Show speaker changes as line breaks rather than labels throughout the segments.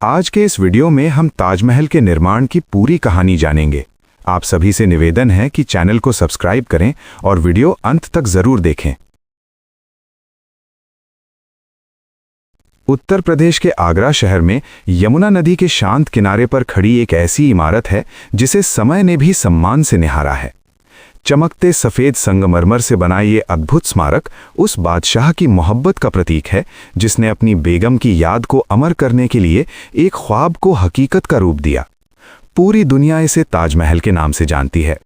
आज के इस वीडियो में हम ताजमहल के निर्माण की पूरी कहानी जानेंगे। आप सभी से निवेदन है कि चैनल को सब्सक्राइब करें और वीडियो अंत तक जरूर देखें। उत्तर प्रदेश के आगरा शहर में यमुना नदी के शांत किनारे पर खड़ी एक ऐसी इमारत है जिसे समय ने भी सम्मान से निहारा है। चमकते सफेद संगमरमर से बना ये अद्भुत स्मारक उस बादशाह की मोहब्बत का प्रतीक है जिसने अपनी बेगम की याद को अमर करने के लिए एक ख्वाब को हकीकत का रूप दिया। पूरी दुनिया इसे ताजमहल के नाम से जानती है,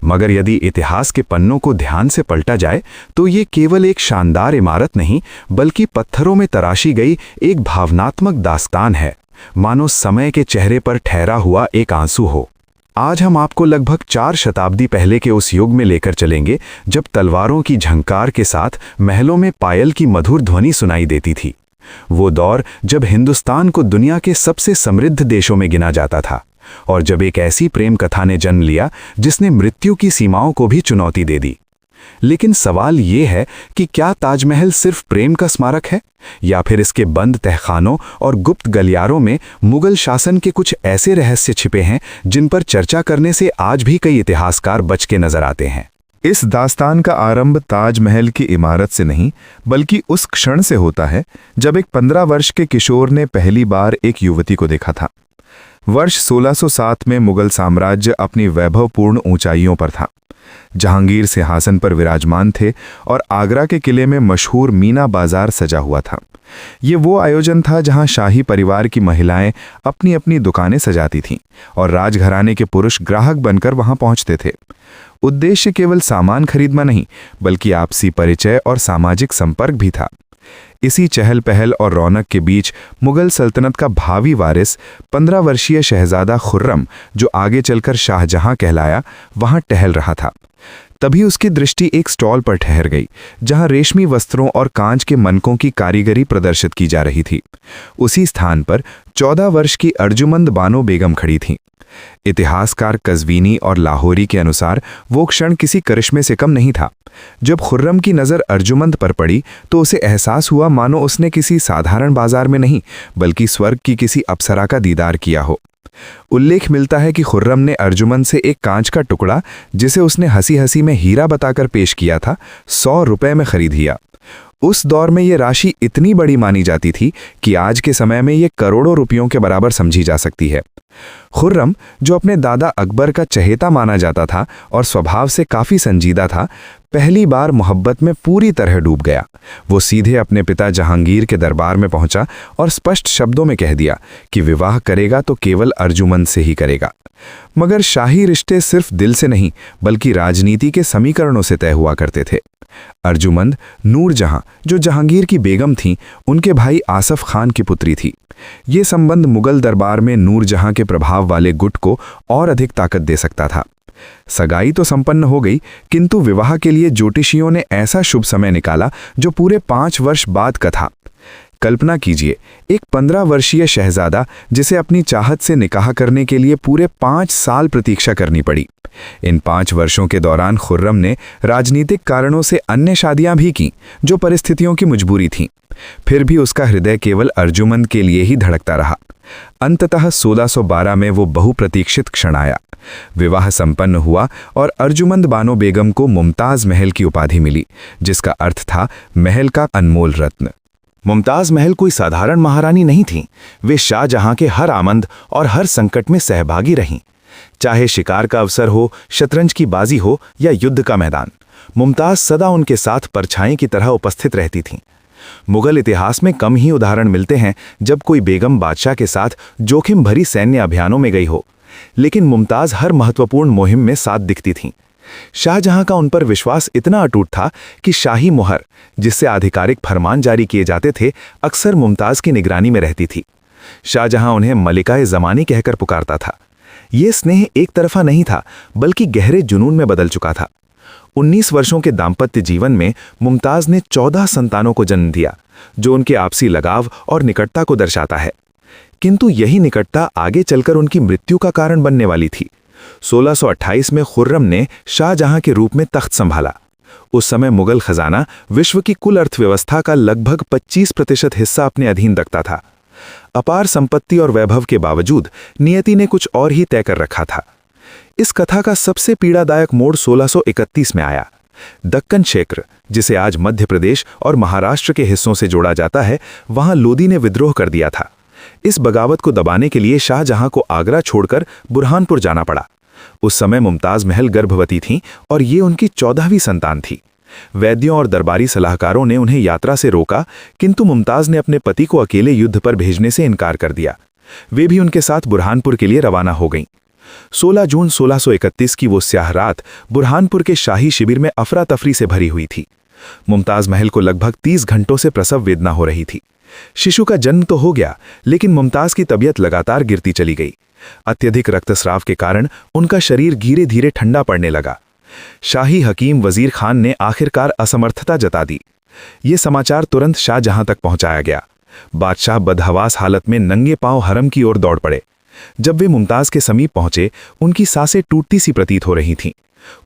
मगर यदि इतिहास के पन्नों को ध्यान से पलटा जाए तो ये केवल एक शानदार इमारत नहीं बल्कि पत्थरों में तराशी गई एक भावनात्मक दास्तान है, मानो समय के चेहरे पर ठहरा हुआ एक आंसू हो। आज हम आपको लगभग 4 शताब्दी पहले के उस युग में लेकर चलेंगे जब तलवारों की झंकार के साथ महलों में पायल की मधुर ध्वनि सुनाई देती थी। वो दौर जब हिंदुस्तान को दुनिया के सबसे समृद्ध देशों में गिना जाता था और जब एक ऐसी प्रेम कथा ने जन्म लिया जिसने मृत्यु की सीमाओं को भी चुनौती दे दी। लेकिन सवाल ये है कि क्या ताजमहल सिर्फ प्रेम का स्मारक है या फिर इसके बंद तहखानों और गुप्त गलियारों में मुगल शासन के कुछ ऐसे रहस्य छिपे हैं जिन पर चर्चा करने से आज भी कई इतिहासकार बच के नजर आते हैं।
इस दास्तान का आरंभ ताजमहल की इमारत से नहीं बल्कि उस क्षण से होता है जब एक 15 वर्ष के किशोर ने पहली बार एक युवती को देखा था। वर्ष 1607 में मुगल साम्राज्य अपनी वैभवपूर्ण ऊंचाइयों पर था। जहांगीर सिंहासन पर विराजमान थे और आगरा के किले में मशहूर मीना बाजार सजा हुआ था। ये वो आयोजन था जहां शाही परिवार की महिलाएं अपनी अपनी दुकानें सजाती थीं और राजघराने के पुरुष ग्राहक बनकर वहां पहुंचते थे। उद्देश्य केवल सामान खरीदना नहीं बल्कि आपसी परिचय और सामाजिक संपर्क भी था। इसी चहल पहल और रौनक के बीच मुगल सल्तनत का भावी वारिस 15 वर्षीय शहजादा खुर्रम, जो आगे चलकर शाहजहां कहलाया, वहां टहल रहा था। तभी उसकी दृष्टि एक स्टॉल पर ठहर गई जहां रेशमी वस्त्रों और कांच के मनकों की कारीगरी प्रदर्शित की जा रही थी। उसी स्थान पर 14 वर्ष की अर्जुमंद बानो बेगम खड़ी थीं। इतिहासकार कज़वीनी और लाहौरी के अनुसार वो क्षण किसी करिश्मे से कम नहीं था। जब खुर्रम की नज़र अर्जुमंद पर पड़ी तो उसे एहसास हुआ मानो उसने किसी साधारण बाजार में नहीं बल्कि स्वर्ग की किसी अप्सरा का दीदार किया हो। उल्लेख मिलता है कि खुर्रम ने अर्जुमंद से एक कांच का टुकड़ा, जिसे उसने हंसी हंसी में हीरा बताकर पेश किया था, 100 रुपए में खरीद लिया। उस दौर में ये राशि इतनी बड़ी मानी जाती थी कि आज के समय में ये करोड़ों रुपयों के बराबर समझी जा सकती है। खुर्रम, जो अपने दादा अकबर का चहेता माना जाता था और स्वभाव से काफी संजीदा था, पहली बार मोहब्बत में पूरी तरह डूब गया। वो सीधे अपने पिता जहांगीर के दरबार में पहुंचा और स्पष्ट शब्दों में कह दिया कि विवाह करेगा तो केवल अर्जुमंद से ही करेगा। मगर शाही रिश्ते सिर्फ दिल से नहीं बल्कि राजनीति के समीकरणों से तय हुआ करते थे। अर्जुमंद नूरजहां, जो जहांगीर की बेगम थीं, उनके भाई आसफ खान की पुत्री थी। ये संबंध मुगल दरबार में नूरजहां के प्रभाव वाले गुट को और अधिक ताकत दे सकता था। सगाई तो संपन्न हो गई, किंतु विवाह के लिए ज्योतिषियों ने ऐसा शुभ समय निकाला जो पूरे 5 वर्ष बाद का था। कल्पना कीजिए, एक 15 वर्षीय शहजादा जिसे अपनी चाहत से निकाह करने के लिए पूरे 5 साल प्रतीक्षा करनी पड़ी। इन 5 वर्षों के दौरान खुर्रम ने राजनीतिक कारणों से अन्य शादियां भी की जो परिस्थितियों की मजबूरी थीं। फिर भी उसका हृदय केवल अर्जुमंद के लिए ही धड़कता रहा। अंततः 1612 में वो बहुप्रतीक्षित क्षण आया। विवाह संपन्न हुआ और अर्जुमंद बानो बेगम को मुमताज महल की उपाधि मिली, जिसका अर्थ था महल का अनमोल रत्न।
मुमताज महल कोई साधारण महारानी नहीं थीं। वे शाहजहां के हर आमद और हर संकट में सहभागी रहीं। चाहे शिकार का अवसर हो, शतरंज की बाजी हो या युद्ध का मैदान, मुमताज सदा उनके साथ परछाई की तरह उपस्थित रहती थीं। मुगल इतिहास में कम ही उदाहरण मिलते हैं जब कोई बेगम बादशाह के साथ जोखिम भरी सैन्य अभियानों में गई हो, लेकिन मुमताज हर महत्वपूर्ण मुहिम में साथ दिखती थीं। शाहजहां का उन पर विश्वास इतना अटूट था कि शाही मुहर, जिससे आधिकारिक फरमान जारी किए जाते थे, अक्सर मुमताज की निगरानी में रहती थी। शाहजहां उन्हें मलिकाए ज़मानी कहकर पुकारता था। ये स्नेह एक तरफा नहीं था बल्कि गहरे जुनून में बदल चुका था। 19 वर्षों के दाम्पत्य जीवन में मुमताज ने 14 संतानों को जन्म दिया, जो उनके आपसी लगाव और निकटता को दर्शाता है। किंतु यही निकटता आगे चलकर उनकी मृत्यु का कारण बनने वाली थी। 1628 में खुर्रम ने शाहजहां के रूप में तख्त संभाला। उस समय मुगल खजाना विश्व की कुल अर्थव्यवस्था का लगभग 25% हिस्सा अपने अधीन रखता था। अपार संपत्ति और वैभव के बावजूद नियति ने कुछ और ही तय कर रखा था। इस कथा का सबसे पीड़ादायक मोड़ 1631 में आया। दक्कन क्षेत्र, जिसे आज मध्य प्रदेश और महाराष्ट्र के हिस्सों से जोड़ा जाता है, वहां लोदी ने विद्रोह कर दिया था। इस बगावत को दबाने के लिए शाहजहां को आगरा छोड़कर बुरहानपुर जाना पड़ा। उस समय मुमताज महल गर्भवती थीं और ये उनकी 14वीं संतान थी। वैद्यों और दरबारी सलाहकारों ने उन्हें यात्रा से रोका, किंतु मुमताज ने अपने पति को अकेले युद्ध पर भेजने से इनकार कर दिया। वे भी उनके साथ बुरहानपुर के लिए रवाना हो गईं। 16 जून 1631 की वो स्याह रात बुरहानपुर के शाही शिविर में अफरा तफरी से भरी हुई थी। मुमताज महल को लगभग 30 घंटों से प्रसव वेदना हो रही थी। शिशु का जन्म तो हो गया, लेकिन मुमताज की तबीयत लगातार गिरती चली गई। अत्यधिक रक्तस्राव के कारण उनका शरीर धीरे धीरे ठंडा पड़ने लगा। शाही हकीम वजीर खान ने आखिरकार असमर्थता जता दी। ये समाचार तुरंत शाहजहां तक पहुंचाया गया। बादशाह बदहवास हालत में नंगे पांव हरम की ओर दौड़ पड़े। जब वे मुमताज के समीप पहुंचे, उनकी सांसें टूटती सी प्रतीत हो रही थीं।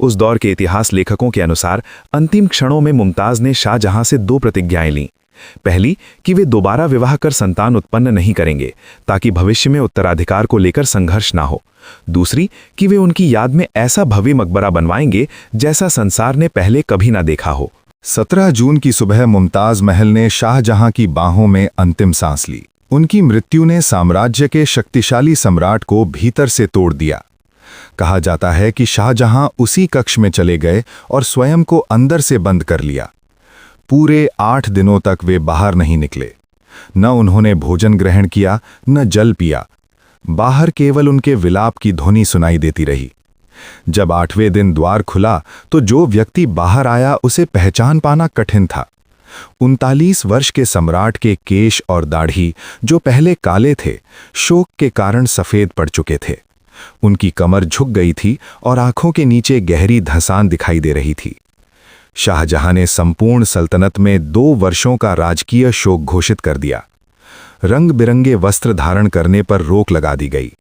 उस दौर के इतिहास लेखकों के अनुसार अंतिम क्षणों में मुमताज ने शाहजहां से 2 प्रतिज्ञाएं लीं। पहली कि वे दोबारा विवाह कर संतान उत्पन्न नहीं करेंगे, ताकि भविष्य में उत्तराधिकार को लेकर संघर्ष ना हो। दूसरी कि वे उनकी याद में ऐसा भव्य मकबरा बनवाएंगे जैसा संसार ने पहले कभी ना देखा हो।
17 जून की सुबह मुमताज महल ने शाहजहां की बाहों में अंतिम सांस ली। उनकी मृत्यु ने साम्राज्य के शक्तिशाली सम्राट को भीतर से तोड़ दिया। कहा जाता है कि शाहजहां उसी कक्ष में चले गए और स्वयं को अंदर से बंद कर लिया। पूरे 8 दिनों तक वे बाहर नहीं निकले। न उन्होंने भोजन ग्रहण किया, न जल पिया। बाहर केवल उनके विलाप की ध्वनि सुनाई देती रही। जब 8वें दिन द्वार खुला तो जो व्यक्ति बाहर आया उसे पहचान पाना कठिन था। 39 वर्ष के सम्राट के केश और दाढ़ी, जो पहले काले थे, शोक के कारण सफेद पड़ चुके थे। उनकी कमर झुक गई थी और आंखों के नीचे गहरी धंसान दिखाई दे रही थी। शाहजहां ने संपूर्ण सल्तनत में 2 वर्षों का राजकीय शोक घोषित कर दिया। रंग बिरंगे वस्त्र धारण करने पर रोक लगा दी गई।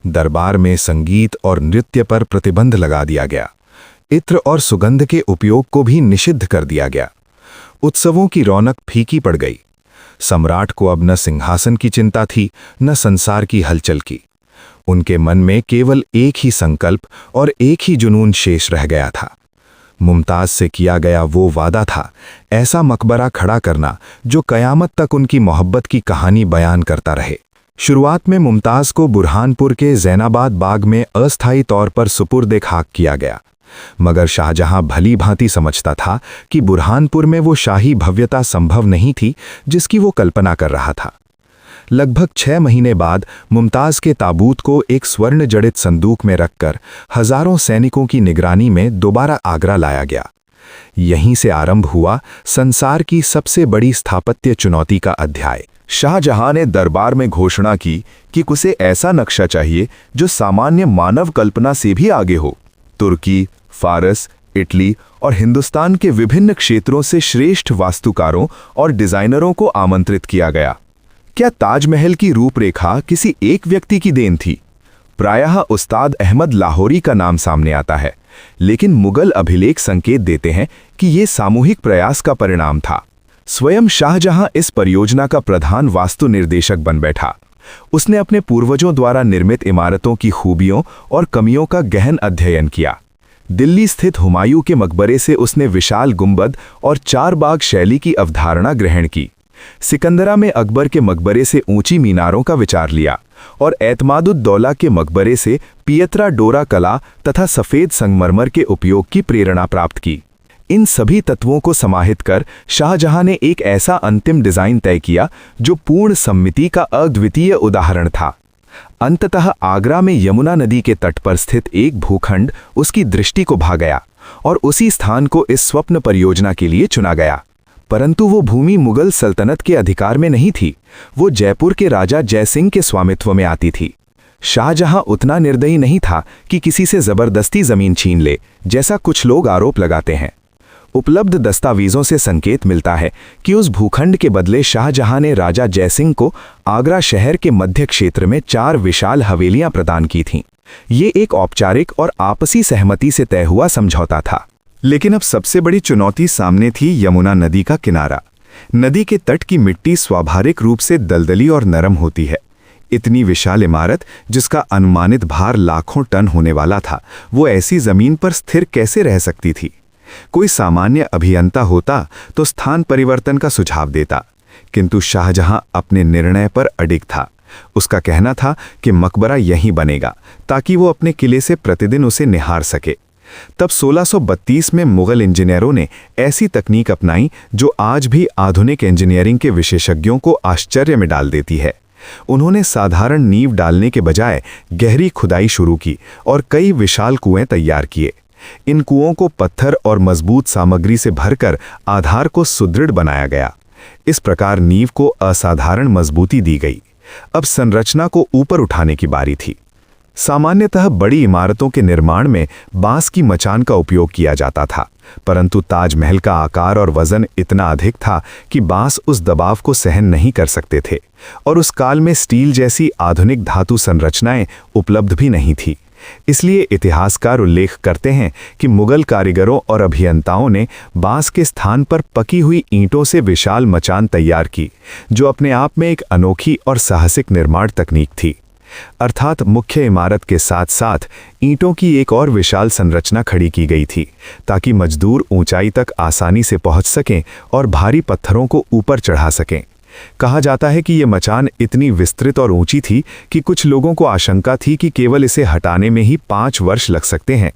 दरबार में संगीत और नृत्य पर प्रतिबंध लगा दिया गया। इत्र और सुगंध के उपयोग को भी निषिद्ध कर दिया गया। उत्सवों की रौनक फीकी पड़ गई। सम्राट को अब न सिंहासन की चिंता थी, न संसार की हलचल की। उनके मन में केवल एक ही संकल्प और एक ही जुनून शेष रह गया था। मुमताज से किया गया वो वादा था, ऐसा मकबरा खड़ा करना जो कयामत तक उनकी मोहब्बत की कहानी बयान करता रहे। शुरुआत में मुमताज को बुरहानपुर के जैनाबाद बाग में अस्थायी तौर पर सुपुर्द खाक किया गया, मगर शाहजहां भली भांति समझता था कि बुरहानपुर में वो शाही भव्यता संभव नहीं थी जिसकी वो कल्पना कर रहा था। लगभग 6 महीने बाद मुमताज के ताबूत को एक स्वर्ण जड़ित संदूक में रखकर हजारों सैनिकों की निगरानी में दोबारा आगरा लाया गया। यहीं से आरंभ हुआ संसार की सबसे बड़ी स्थापत्य चुनौती का अध्याय।
शाहजहां ने दरबार में घोषणा की कि उसे ऐसा नक्शा चाहिए जो सामान्य मानव कल्पना से भी आगे हो। तुर्की, फारस, इटली और हिंदुस्तान के विभिन्न क्षेत्रों से श्रेष्ठ वास्तुकारों और डिजाइनरों को आमंत्रित किया गया। क्या ताजमहल की रूपरेखा किसी एक व्यक्ति की देन थी? प्रायः उस्ताद अहमद लाहौरी का नाम सामने आता है, लेकिन मुगल अभिलेख संकेत देते हैं कि ये सामूहिक प्रयास का परिणाम था। स्वयं शाहजहां इस परियोजना का प्रधान वास्तु निर्देशक बन बैठा। उसने अपने पूर्वजों द्वारा निर्मित इमारतों की खूबियों और कमियों का गहन अध्ययन किया। दिल्ली स्थित हुमायूं के मकबरे से उसने विशाल गुंबद और 4 बाग शैली की अवधारणा ग्रहण की। सिकंदरा में अकबर के मकबरे से ऊंची मीनारों का विचार लिया और एतमादुद्दौला के मकबरे से पियत्रा डोरा कला तथा सफेद संगमरमर के उपयोग की प्रेरणा प्राप्त की। इन सभी तत्वों को समाहित कर शाहजहां ने एक ऐसा अंतिम डिजाइन तय किया जो पूर्ण सम्मिति का अद्वितीय उदाहरण था। अंततः आगरा में यमुना नदी के तट पर स्थित एक भूखंड उसकी दृष्टि को भा गया और उसी स्थान को इस स्वप्न परियोजना के लिए चुना गया। परंतु वो भूमि मुगल सल्तनत के अधिकार में नहीं थी, वो जयपुर के राजा जयसिंह के स्वामित्व में आती थी। शाहजहां उतना निर्दयी नहीं था कि किसी से जबरदस्ती जमीन छीन ले, जैसा कुछ लोग आरोप लगाते हैं। उपलब्ध दस्तावेजों से संकेत मिलता है कि उस भूखंड के बदले शाहजहां ने राजा जयसिंह को आगरा शहर के मध्य क्षेत्र में 4 विशाल हवेलियां प्रदान की थीं। ये एक औपचारिक और आपसी सहमति से तय हुआ समझौता था। लेकिन अब सबसे बड़ी चुनौती सामने थी, यमुना नदी का किनारा।
नदी के तट की मिट्टी स्वाभाविक रूप से दलदली और नरम होती है। इतनी विशाल इमारत, जिसका अनुमानित भार लाखों टन होने वाला था, वो ऐसी जमीन पर स्थिर कैसे रह सकती थी? कोई सामान्य अभियंता होता तो स्थान परिवर्तन का सुझाव देता, किंतु शाहजहां अपने निर्णय पर अडिग था। उसका कहना था कि मकबरा यहीं बनेगा, ताकि वो अपने किले से प्रतिदिन उसे निहार सके। तब 1632 में मुगल इंजीनियरों ने ऐसी तकनीक अपनाई जो आज भी आधुनिक इंजीनियरिंग के विशेषज्ञों को आश्चर्य में डाल देती है। उन्होंने साधारण नींव डालने के बजाय गहरी खुदाई शुरू की और कई विशाल कुएं तैयार किए। इन कुओं को पत्थर और मजबूत सामग्री से भरकर आधार को सुदृढ़ बनाया गया। इस प्रकार नींव को असाधारण मजबूती दी गई। अब संरचना को ऊपर उठाने की बारी थी। सामान्यतः बड़ी इमारतों के निर्माण में बांस की मचान का उपयोग किया जाता था, परंतु ताजमहल का आकार और वजन इतना अधिक था कि बांस उस दबाव को सहन नहीं कर सकते थे, और उस काल में स्टील जैसी आधुनिक धातु संरचनाएं उपलब्ध भी नहीं थी। इसलिए इतिहासकार उल्लेख करते हैं कि मुगल कारीगरों और अभियंताओं ने बांस के स्थान पर पकी हुई ईंटों से विशाल मचान तैयार की, जो अपने आप में एक अनोखी और साहसिक निर्माण तकनीक थी। अर्थात मुख्य इमारत के साथ साथ ईंटों की एक और विशाल संरचना खड़ी की गई थी, ताकि मजदूर ऊंचाई तक आसानी से पहुंच सकें और भारी पत्थरों को ऊपर चढ़ा सकें। कहा जाता है कि ये मचान इतनी विस्तृत और ऊंची थी कि कुछ लोगों को आशंका थी कि केवल इसे हटाने में ही 5 वर्ष लग सकते हैं।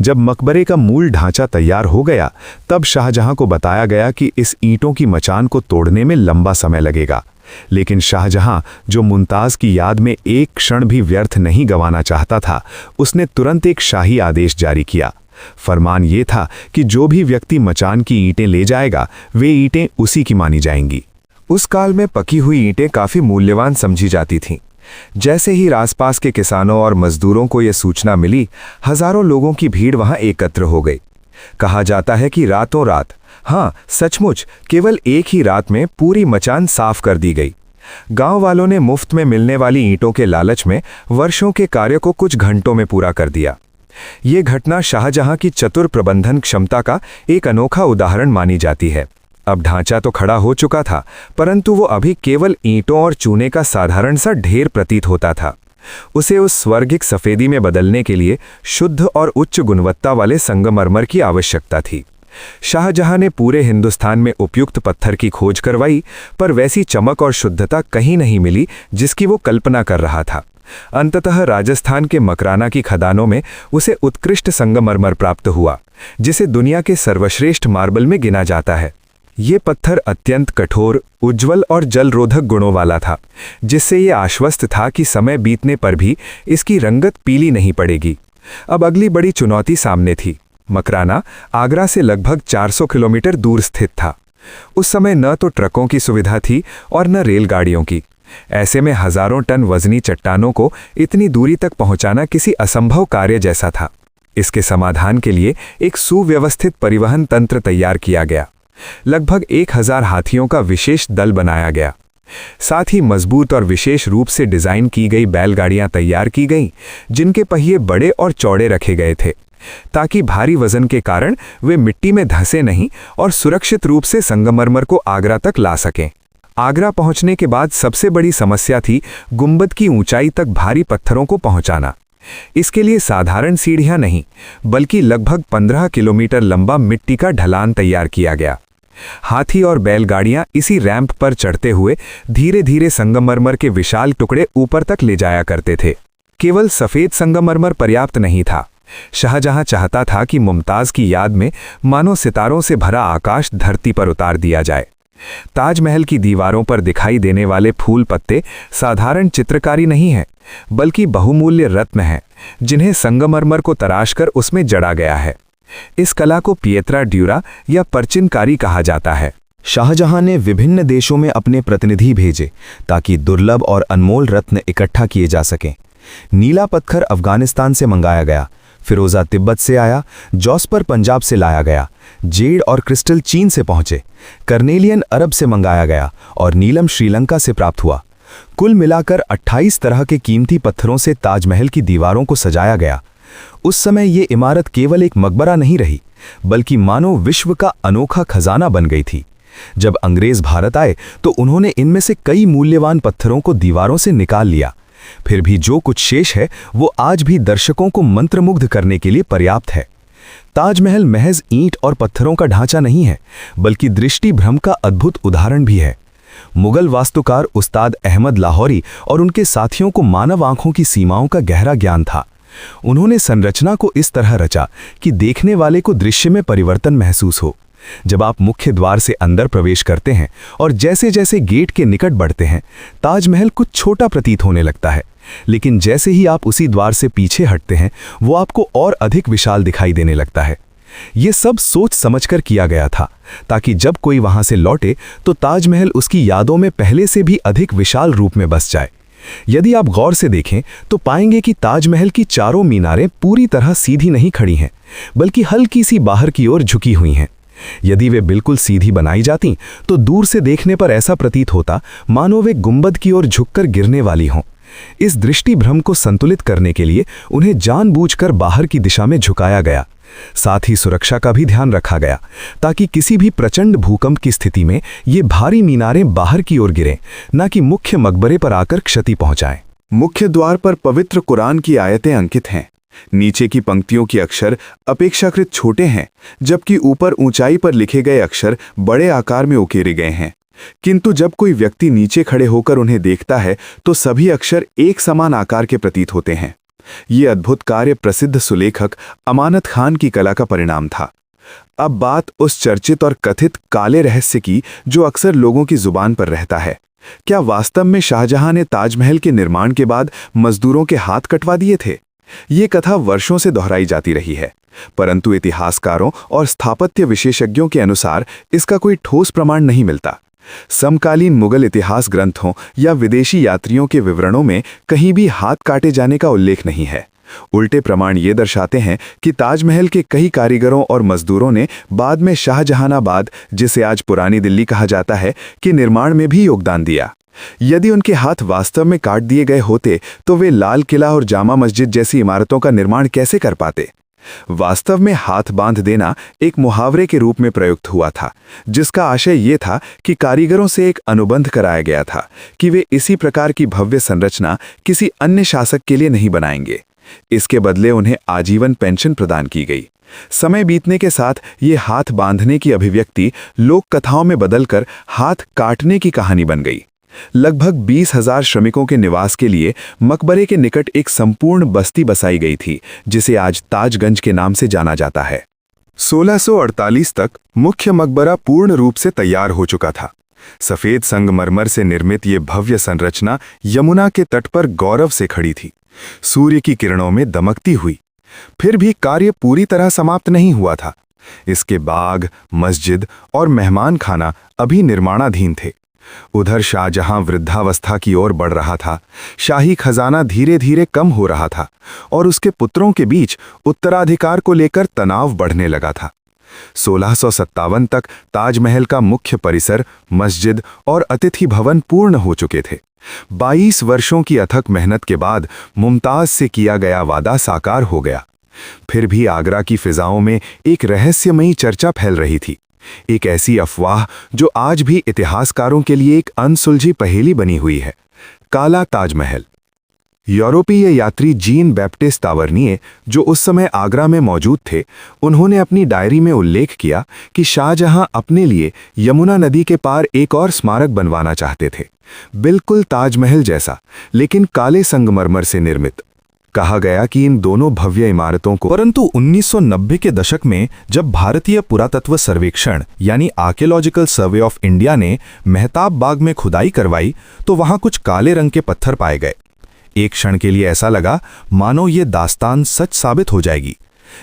जब मकबरे का मूल ढांचा तैयार हो गया, तब शाहजहां को बताया गया कि इस ईंटों की मचान को तोड़ने में लंबा समय लगेगा। लेकिन शाहजहां, जो मुमताज की याद में एक क्षण भी व्यर्थ नहीं गंवाना चाहता था, उसने तुरंत एक शाही आदेश जारी किया। फरमान ये था कि जो भी व्यक्ति मचान की ईंटें ले जाएगा, वे ईंटें उसी की मानी जाएंगी। उस काल में पकी हुई ईंटें काफी मूल्यवान समझी जाती थीं। जैसे ही आसपास के किसानों और मजदूरों को यह सूचना मिली, हजारों लोगों की भीड़ वहां एकत्र हो गई। कहा जाता है कि रातों रात, हाँ सचमुच, केवल एक ही रात में पूरी मचान साफ कर दी गई। गांव वालों ने मुफ्त में मिलने वाली ईंटों के लालच में वर्षों के कार्य को कुछ घंटों में पूरा कर दिया। ये घटना शाहजहां की चतुर प्रबंधन क्षमता का एक अनोखा उदाहरण मानी जाती है। अब ढांचा तो खड़ा हो चुका था, परंतु वो अभी केवल ईंटों और चूने का साधारण सा ढेर प्रतीत होता था। उसे उस स्वर्गिक सफेदी में बदलने के लिए शुद्ध और उच्च गुणवत्ता वाले संगमरमर की आवश्यकता थी। शाहजहां ने पूरे हिंदुस्तान में उपयुक्त पत्थर की खोज करवाई, पर वैसी चमक और शुद्धता कहीं नहीं मिली जिसकी वो कल्पना कर रहा था। अंततः राजस्थान के मकराना की खदानों में उसे उत्कृष्ट संगमरमर प्राप्त हुआ, जिसे दुनिया के सर्वश्रेष्ठ मार्बल में गिना जाता है। ये पत्थर अत्यंत कठोर, उज्ज्वल और जलरोधक गुणों वाला था, जिससे ये आश्वस्त था कि समय बीतने पर भी इसकी रंगत पीली नहीं पड़ेगी। अब अगली बड़ी चुनौती सामने थी। मकराना आगरा से लगभग 400 किलोमीटर दूर स्थित था। उस समय न तो ट्रकों की सुविधा थी और न रेलगाड़ियों की। ऐसे में हजारों टन वजनी चट्टानों को इतनी दूरी तक पहुंचाना किसी असंभव कार्य जैसा था। इसके समाधान के लिए एक सुव्यवस्थित परिवहन तंत्र तैयार किया गया। लगभग 1000 हाथियों का विशेष दल बनाया गया। साथ ही मजबूत और विशेष रूप से डिजाइन की गई बैलगाड़ियां तैयार की गईं, जिनके पहिए बड़े और चौड़े रखे गए थे, ताकि भारी वजन के कारण वे मिट्टी में धंसे नहीं और सुरक्षित रूप से संगमरमर को आगरा तक ला सकें। आगरा पहुंचने के बाद सबसे बड़ी समस्या थी गुंबद की ऊंचाई तक भारी पत्थरों को पहुंचाना। इसके लिए साधारण सीढ़ियां नहीं, बल्कि लगभग 15 किलोमीटर लंबा मिट्टी का ढलान तैयार किया गया। हाथी और बैलगाड़ियां इसी रैंप पर चढ़ते हुए धीरे धीरे संगमरमर के विशाल टुकड़े ऊपर तक ले जाया करते थे। केवल सफेद संगमरमर पर्याप्त नहीं था। शाहजहां चाहता था कि मुमताज की याद में मानो सितारों से भरा आकाश धरती पर उतार दिया जाए। ताजमहल की दीवारों पर दिखाई देने वाले फूल पत्ते साधारण चित्रकारी नहीं है, बल्कि बहुमूल्य रत्न हैं, जिन्हें संगमरमर को तराशकर उसमें जड़ा गया है। इस कला को पिएत्रा ड्यूरा या परचिनकारी कहा जाता है।
शाहजहां ने विभिन्न देशों में अपने प्रतिनिधि भेजे ताकि दुर्लभ और अनमोल रत्न इकट्ठा किए जा सकें। नीला पत्थर अफगानिस्तान से मंगाया गया, फिरोजा तिब्बत से आया, जॉस्पर पंजाब से लाया गया, जेड और क्रिस्टल चीन से पहुंचे, कर्नेलियन अरब से मंगाया गया और नीलम श्रीलंका से प्राप्त हुआ। कुल मिलाकर 28 तरह के कीमती पत्थरों से ताजमहल की दीवारों को सजाया गया। उस समय ये इमारत केवल एक मकबरा नहीं रही, बल्कि मानो विश्व का अनोखा खजाना बन गई थी। जब अंग्रेज भारत आए तो उन्होंने इनमें से कई मूल्यवान पत्थरों को दीवारों से निकाल लिया। फिर भी जो कुछ शेष है वो आज भी दर्शकों को मंत्रमुग्ध करने के लिए पर्याप्त है। ताजमहल महज ईंट और पत्थरों का ढांचा नहीं है, बल्कि दृष्टि भ्रम का अद्भुत उदाहरण भी है। मुगल वास्तुकार उस्ताद अहमद लाहौरी और उनके साथियों को मानव आंखों की सीमाओं का गहरा ज्ञान था। उन्होंने संरचना को इस तरह रचा कि देखने वाले को दृश्य में परिवर्तन महसूस हो। जब आप मुख्य द्वार से अंदर प्रवेश करते हैं और जैसे जैसे गेट के निकट बढ़ते हैं, ताजमहल कुछ छोटा प्रतीत होने लगता है, लेकिन जैसे ही आप उसी द्वार से पीछे हटते हैं वो आपको और अधिक विशाल दिखाई देने लगता है। ये सब सोच समझकर किया गया था ताकि जब कोई वहां से लौटे तो ताजमहल उसकी यादों में पहले से भी अधिक विशाल रूप में बस जाए। यदि आप गौर से देखें तो पाएंगे कि ताजमहल की चारों मीनारें पूरी तरह सीधी नहीं खड़ी हैं, बल्कि हल्की सी बाहर की ओर झुकी हुई हैं। यदि वे बिल्कुल सीधी बनाई जाती तो दूर से देखने पर ऐसा प्रतीत होता मानो वे गुंबद की ओर झुककर गिरने वाली हों। इस दृष्टि भ्रम को संतुलित करने के लिए उन्हें जानबूझकर बाहर की दिशा में झुकाया गया। साथ ही सुरक्षा का भी ध्यान रखा गया ताकि किसी भी प्रचंड भूकंप की स्थिति में ये भारी मीनारें बाहर की ओर गिरें, न कि मुख्य मकबरे पर आकर क्षति पहुंचाएं।
मुख्य द्वार पर पवित्र कुरान की आयतें अंकित हैं। नीचे की पंक्तियों के अक्षर अपेक्षाकृत छोटे हैं, जबकि ऊपर ऊंचाई पर लिखे गए अक्षर बड़े आकार में उकेरे गए हैं। किंतु जब कोई व्यक्ति नीचे खड़े होकर उन्हें देखता है तो सभी अक्षर एक समान आकार के प्रतीत होते हैं। ये अद्भुत कार्य प्रसिद्ध सुलेखक अमानत खान की कला का परिणाम था। अब बात उस चर्चित और कथित काले रहस्य की जो अक्सर लोगों की जुबान पर रहता है। क्या वास्तव में शाहजहां ने ताजमहल के निर्माण के बाद मजदूरों के हाथ कटवा दिए थे? ये कथा वर्षों से दोहराई जाती रही है, परंतु इतिहासकारों और स्थापत्य विशेषज्ञों के अनुसार इसका कोई ठोस प्रमाण नहीं मिलता। समकालीन मुगल इतिहास ग्रंथों या विदेशी यात्रियों के विवरणों में कहीं भी हाथ काटे जाने का उल्लेख नहीं है। उल्टे प्रमाण ये दर्शाते हैं कि ताजमहल के कई कारीगरों और मजदूरों ने बाद में शाहजहानाबाद, जिसे आज पुरानी दिल्ली कहा जाता है, के निर्माण में भी योगदान दिया। यदि उनके हाथ वास्तव में काट दिए गए होते तो वे लाल किला और जामा मस्जिद जैसी इमारतों का निर्माण कैसे कर पाते? वास्तव में हाथ बांध देना एक मुहावरे के रूप में प्रयुक्त हुआ था, जिसका आशय ये था कि कारीगरों से एक अनुबंध कराया गया था कि वे इसी प्रकार की भव्य संरचना किसी अन्य शासक के लिए नहीं बनाएंगे। इसके बदले उन्हें आजीवन पेंशन प्रदान की गई। समय बीतने के साथ ये हाथ बांधने की अभिव्यक्ति लोक कथाओं में बदलकर हाथ काटने की कहानी बन गई। लगभग 20,000 श्रमिकों के निवास के लिए मकबरे के निकट एक संपूर्ण बस्ती बसाई गई थी, जिसे आज ताजगंज के नाम से जाना जाता है। 1648 तक मुख्य मकबरा पूर्ण रूप से तैयार हो चुका था। सफेद संगमरमर से निर्मित ये भव्य संरचना यमुना के तट पर गौरव से खड़ी थी, सूर्य की किरणों में दमकती हुई। फिर भी कार्य पूरी तरह समाप्त नहीं हुआ था। इसके बाग, मस्जिद और मेहमान खाना अभी निर्माणाधीन थे। उधर शाहजहां वृद्धावस्था की ओर बढ़ रहा था, शाही खजाना धीरे धीरे कम हो रहा था और उसके पुत्रों के बीच उत्तराधिकार को लेकर तनाव बढ़ने लगा था। 1657 तक ताजमहल का मुख्य परिसर, मस्जिद और अतिथि भवन पूर्ण हो चुके थे। 22 वर्षों की अथक मेहनत के बाद मुमताज से किया गया वादा साकार हो गया। फिर भी आगरा की फिजाओं में एक रहस्यमयी चर्चा फैल रही थी, एक ऐसी अफवाह जो आज भी इतिहासकारों के लिए एक अनसुलझी पहेली बनी हुई है। काला ताजमहल। यूरोपीय यात्री जीन बैप्टिस्ट तावर्निए, जो उस समय आगरा में मौजूद थे, उन्होंने अपनी डायरी में उल्लेख किया कि शाहजहां अपने लिए यमुना नदी के पार एक और स्मारक बनवाना चाहते थे, बिल्कुल ताजमहल जैसा, लेकिन काले संगमरमर से निर्मित। कहा गया कि इन दोनों भव्य इमारतों को
परंतु 1990 के दशक में जब भारतीय पुरातत्व सर्वेक्षण यानी आर्कियोलॉजिकल सर्वे ऑफ इंडिया ने मेहताब बाग में खुदाई करवाई तो वहां कुछ काले रंग के पत्थर पाए गए। एक क्षण के लिए ऐसा लगा मानो ये दास्तान सच साबित हो जाएगी,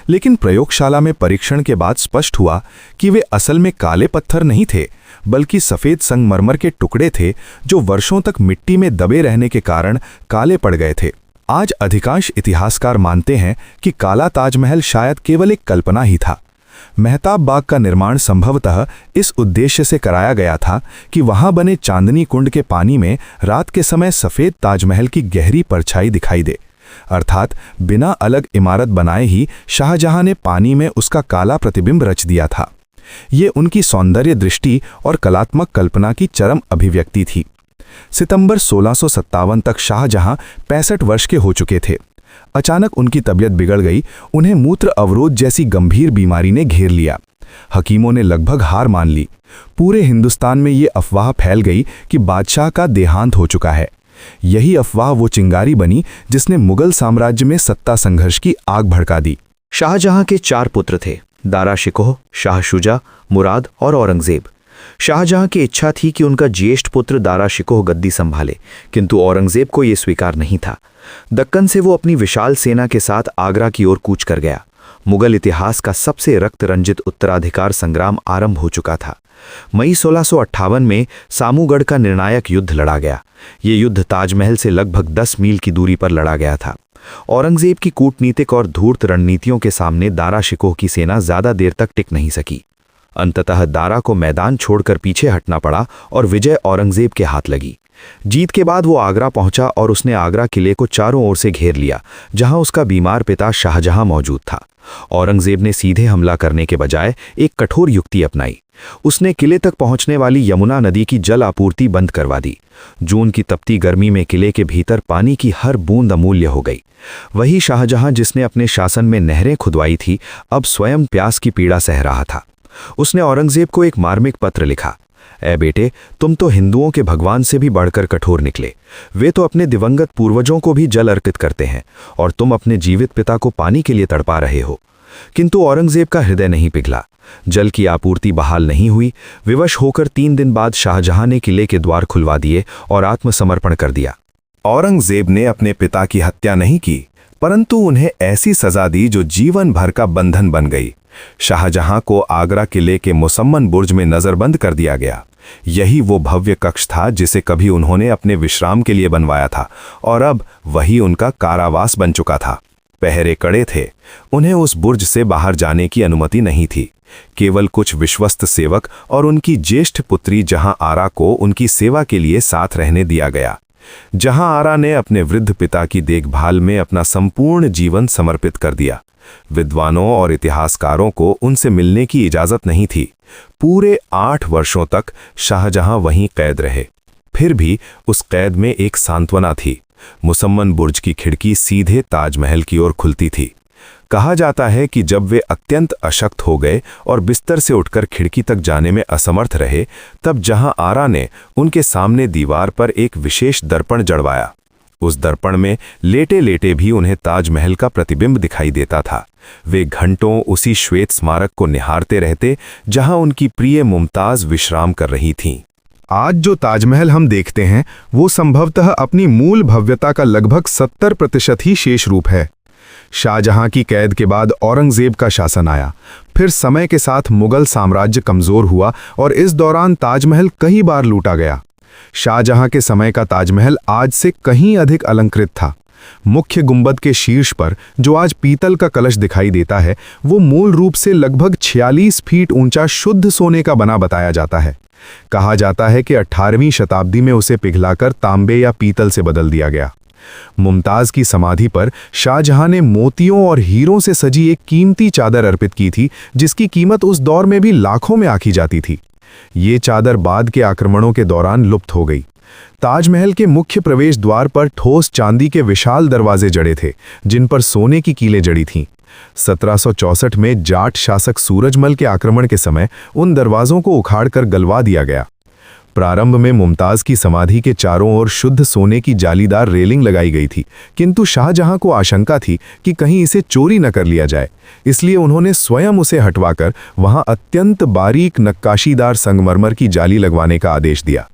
लेकिन प्रयोगशाला में परीक्षण के बाद स्पष्ट हुआ कि वे असल में काले पत्थर नहीं थे, बल्कि सफेद संगमरमर के टुकड़े थे जो वर्षों तक मिट्टी में दबे रहने के कारण काले पड़ गए थे। आज अधिकांश इतिहासकार मानते हैं कि काला ताजमहल शायद केवल एक कल्पना ही था। मेहताब बाग का निर्माण संभवतः इस उद्देश्य से कराया गया था कि वहां बने चांदनी कुंड के पानी में रात के समय सफेद ताजमहल की गहरी परछाई दिखाई दे, अर्थात बिना अलग इमारत बनाए ही शाहजहां ने पानी में उसका काला प्रतिबिंब रच दिया था।
ये उनकी सौंदर्य दृष्टि और कलात्मक कल्पना की चरम अभिव्यक्ति थी। सितंबर 1657 तक शाहजहां 65 वर्ष के हो चुके थे। अचानक उनकी तबीयत बिगड़ गई। उन्हें मूत्र अवरोध जैसी गंभीर बीमारी ने घेर लिया। हकीमों ने लगभग हार मान ली। पूरे हिंदुस्तान में ये अफवाह फैल गई कि बादशाह का देहांत हो चुका है। यही अफवाह वो चिंगारी बनी जिसने मुगल साम्राज्य में सत्ता संघर्ष की आग भड़का दी।
शाहजहां के 4 पुत्र थे, दारा शिकोह, शाह शुजा, मुराद और औरंगजेब। शाहजहां की इच्छा थी कि उनका ज्येष्ठ पुत्र दारा शिकोह गद्दी संभाले, किंतु औरंगजेब को यह स्वीकार नहीं था। दक्कन से वो अपनी विशाल सेना के साथ आगरा की ओर कूच कर गया। मुगल इतिहास का सबसे रक्त रंजित उत्तराधिकार संग्राम आरंभ हो चुका था। मई 1658 में सामूगढ़ का निर्णायक युद्ध लड़ा गया। ये युद्ध ताजमहल से लगभग 10 मील की दूरी पर लड़ा गया था। औरंगजेब की कूटनीतिक और धूर्त रणनीतियों के सामने दारा शिकोह की सेना ज्यादा देर तक टिक नहीं सकी। अंततः दारा को मैदान छोड़कर पीछे हटना पड़ा और विजय औरंगजेब के हाथ लगी। जीत के बाद वो आगरा पहुंचा और उसने आगरा किले को चारों ओर से घेर लिया, जहां उसका बीमार पिता शाहजहां मौजूद था। औरंगजेब ने सीधे हमला करने के बजाय एक कठोर युक्ति अपनाई। उसने किले तक पहुंचने वाली यमुना नदी की जल आपूर्ति बंद करवा दी। जून की तपती गर्मी में किले के भीतर पानी की हर बूंद अमूल्य हो गई। वही शाहजहां जिसने अपने शासन में नहरें खुदवाई थी, अब स्वयं प्यास की पीड़ा सह रहा था। उसने औरंगजेब को एक मार्मिक पत्र लिखा। ऐ बेटे, तुम तो हिंदुओं के भगवान से भी बढ़कर कठोर निकले। वे तो अपने दिवंगत पूर्वजों को भी जल अर्पित करते हैं और तुम अपने जीवित पिता को पानी के लिए तड़पा रहे हो। किंतु औरंगजेब का हृदय नहीं पिघला। जल की आपूर्ति बहाल नहीं हुई। विवश होकर 3 दिन बाद शाहजहां ने किले के द्वार खुलवा दिए और आत्मसमर्पण कर दिया।
औरंगजेब ने अपने पिता की हत्या नहीं की, परंतु उन्हें ऐसी सजा दी जो जीवन भर का बंधन बन गई। शाहजहां को आगरा किले के मुसम्मन बुर्ज में नजरबंद कर दिया गया। यही वो भव्य कक्ष था जिसे कभी उन्होंने अपने विश्राम के लिए बनवाया था और अब वही उनका कारावास बन चुका था। पहरे कड़े थे। उन्हें उस बुर्ज से बाहर जाने की अनुमति नहीं थी। केवल कुछ विश्वस्त सेवक और उनकी ज्येष्ठ पुत्री जहां आरा को उनकी सेवा के लिए साथ रहने दिया गया। जहां आरा ने अपने वृद्ध पिता की देखभाल में अपना संपूर्ण जीवन समर्पित कर दिया। विद्वानों और इतिहासकारों को उनसे मिलने की इजाजत नहीं थी। पूरे 8 वर्षों तक शाहजहां वहीं कैद रहे। फिर भी उस कैद में एक सांत्वना थी। मुसम्मन बुर्ज की खिड़की सीधे ताजमहल की ओर खुलती थी। कहा जाता है कि जब वे अत्यंत अशक्त हो गए और बिस्तर से उठकर खिड़की तक जाने में असमर्थ रहे, तब जहां आरा ने उनके सामने दीवार पर एक विशेष दर्पण जड़वाया। उस दर्पण में लेटे लेटे भी उन्हें ताजमहल का प्रतिबिंब दिखाई देता था। वे घंटों उसी श्वेत स्मारक को निहारते रहते जहां उनकी प्रिय मुमताज विश्राम कर रही थीं।
आज जो ताजमहल हम देखते हैं वो संभवतः अपनी मूल भव्यता का लगभग 70% ही शेष रूप है। शाहजहां की कैद के बाद औरंगजेब का शासन आया। फिर समय के साथ मुगल साम्राज्य कमजोर हुआ और इस दौरान ताजमहल कई बार लूटा गया। शाहजहां के समय का ताजमहल आज से कहीं अधिक अलंकृत था। मुख्य गुंबद के शीर्ष पर जो आज पीतल का कलश दिखाई देता है, वो मूल रूप से लगभग 46 फीट ऊंचा शुद्ध सोने का बना बताया जाता है। कहा जाता है कि 18वीं शताब्दी में उसे पिघलाकर तांबे या पीतल से बदल दिया गया। मुमताज की समाधि पर शाहजहां ने मोतियों और हीरों से सजी एक कीमती चादर अर्पित की थी, जिसकी कीमत उस दौर में भी लाखों में आंकी जाती थी। ये चादर बाद के आक्रमणों के दौरान लुप्त हो गई। ताजमहल के मुख्य प्रवेश द्वार पर ठोस चांदी के विशाल दरवाजे जड़े थे, जिन पर सोने की कीलें जड़ी थीं। 1764 में जाट शासक सूरजमल के आक्रमण के समय उन दरवाजों को उखाड़कर गलवा दिया गया। प्रारंभ में मुमताज की समाधि के चारों ओर शुद्ध सोने की जालीदार रेलिंग लगाई गई थी, किंतु शाहजहां को आशंका थी कि कहीं इसे चोरी न कर लिया जाए। इसलिए उन्होंने स्वयं उसे हटवाकर वहां अत्यंत बारीक नक्काशीदार संगमरमर की जाली लगवाने का आदेश दिया।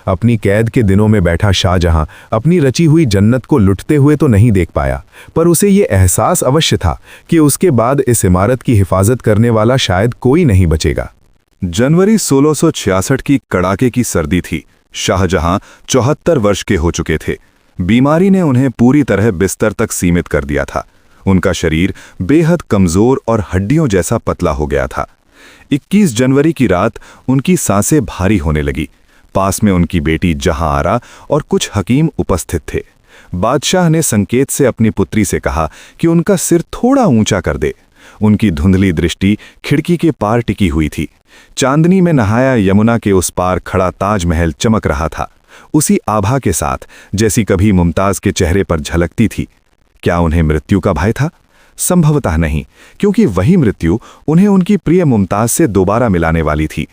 अपनी कैद के दिनों में बैठा शाहजहां अपनी रची हुई जन्नत को लुटते हुए तो नहीं देख पाया, पर उसे ये एहसास अवश्य था कि उसके बाद इस इमारत की हिफाजत करने वाला शायद कोई नहीं बचेगा।
जनवरी 1666 की कड़ाके की सर्दी थी। शाहजहां 74 वर्ष के हो चुके थे। बीमारी ने उन्हें पूरी तरह बिस्तर तक सीमित कर दिया था। उनका शरीर बेहद कमजोर और हड्डियों जैसा पतला हो गया था। 21 जनवरी की रात उनकी सांसें भारी होने लगी। पास में उनकी बेटी जहां आरा और कुछ हकीम उपस्थित थे। बादशाह ने संकेत से अपनी पुत्री से कहा कि उनका सिर थोड़ा ऊंचा कर दे। उनकी धुंधली दृष्टि खिड़की के पार टिकी हुई थी। चांदनी में नहाया यमुना के उस पार खड़ा ताजमहल चमक रहा था, उसी आभा के साथ जैसी कभी मुमताज के चेहरे पर झलकती थी। क्या उन्हें मृत्यु का भय था? संभवतः नहीं, क्योंकि वही मृत्यु उन्हें उनकी प्रिय मुमताज से दोबारा मिलाने वाली थी।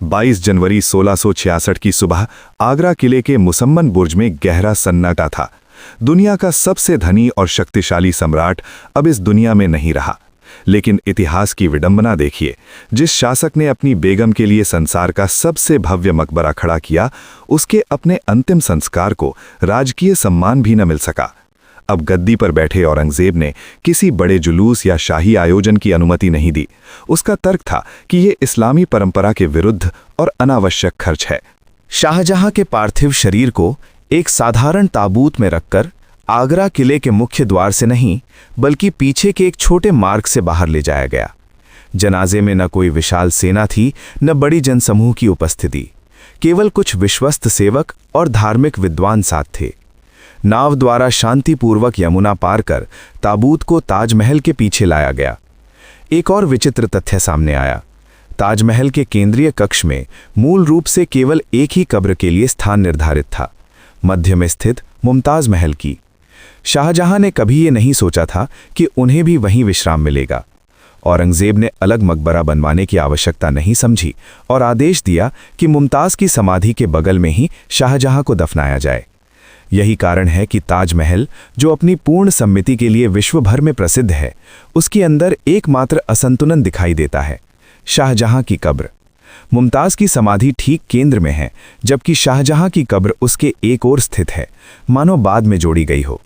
22 जनवरी 1666 की सुबह आगरा किले के मुसम्मन बुर्ज में गहरा सन्नाटा था। दुनिया का सबसे धनी और शक्तिशाली सम्राट अब इस दुनिया में नहीं रहा। लेकिन इतिहास की विडंबना देखिए, जिस शासक ने अपनी बेगम के लिए संसार का सबसे भव्य मकबरा खड़ा किया, उसके अपने अंतिम संस्कार को राजकीय सम्मान भी न मिल सका। अब गद्दी पर बैठे औरंगजेब ने किसी बड़े जुलूस या शाही आयोजन की अनुमति नहीं दी। उसका तर्क था कि ये इस्लामी परंपरा के विरुद्ध और अनावश्यक खर्च है।
शाहजहां के पार्थिव शरीर को एक साधारण ताबूत में रखकर आगरा किले के मुख्य द्वार से नहीं, बल्कि पीछे के एक छोटे मार्ग से बाहर ले जाया गया। जनाजे में न कोई विशाल सेना थी, न बड़ी जनसमूह की उपस्थिति। केवल कुछ विश्वस्त सेवक और धार्मिक विद्वान साथ थे। नाव द्वारा शांतिपूर्वक यमुना पार कर ताबूत को ताजमहल के पीछे लाया गया। एक और विचित्र तथ्य सामने आया। ताजमहल के केंद्रीय कक्ष में मूल रूप से केवल एक ही कब्र के लिए स्थान निर्धारित था, मध्य में स्थित मुमताज महल की। शाहजहां ने कभी ये नहीं सोचा था कि उन्हें भी वहीं विश्राम मिलेगा। औरंगजेब ने अलग मकबरा बनवाने की आवश्यकता नहीं समझी और आदेश दिया कि मुमताज की समाधि के बगल में ही शाहजहां को दफनाया जाए। यही कारण है कि ताजमहल, जो अपनी पूर्ण सम्मिति के लिए विश्व भर में प्रसिद्ध है, उसके अंदर एकमात्र असंतुलन दिखाई देता है, शाहजहां की कब्र। मुमताज की समाधि ठीक केंद्र में है, जबकि शाहजहां की कब्र उसके एक ओर स्थित है, मानो बाद में जोड़ी गई हो।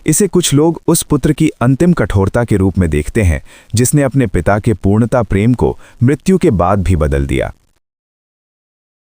इसे कुछ लोग उस पुत्र की अंतिम कठोरता के रूप में देखते हैं, जिसने अपने पिता के पूर्णता प्रेम को मृत्यु के बाद भी बदल दिया।